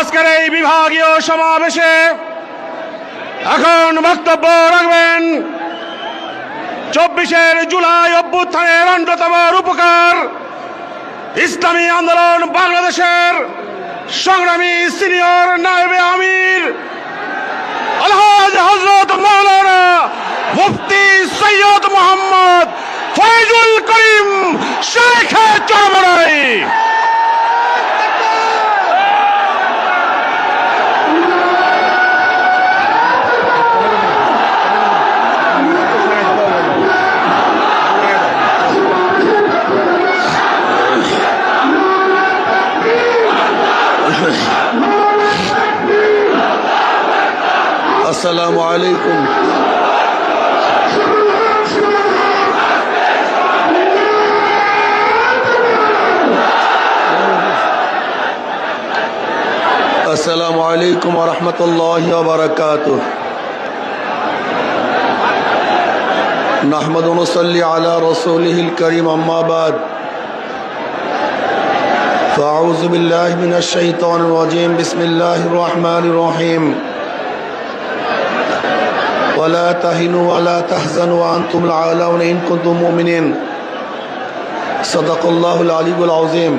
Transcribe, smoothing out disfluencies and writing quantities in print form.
আজকের এই বিভাগীয় সমাবেশে এখন বক্তব্য রাখবেন 24 জুলাই অভ্যুত্থানের অন্যতম রূপকার ইসলামী আন্দোলন বাংলাদেশের সংগ্রামী সিনিয়র নায়েবে আমির আলহাজ হযরত মাওলানা মুফতি সৈয়দ মোহাম্মদ ফয়জুল করিম শেখে চরমনাই। আসসালামু আলাইকুম। আসসালামু আলাইকুম ওয়া রাহমাতুল্লাহি ওয়া বারাকাতুহু। নাহমাদু ওয়া নুসাল্লি আলা রাসূলিহিল কারীম, আম্মা বাদ। ফাআউযু বিল্লাহি মিনাশ শাইতানির রাজীম। বিসমিল্লাহির রহমানির রহিম। ولا تهنوا ولا تحزنوا وأنتم الأعلون إن كنتم مؤمنين। صدق الله العلي العظيم।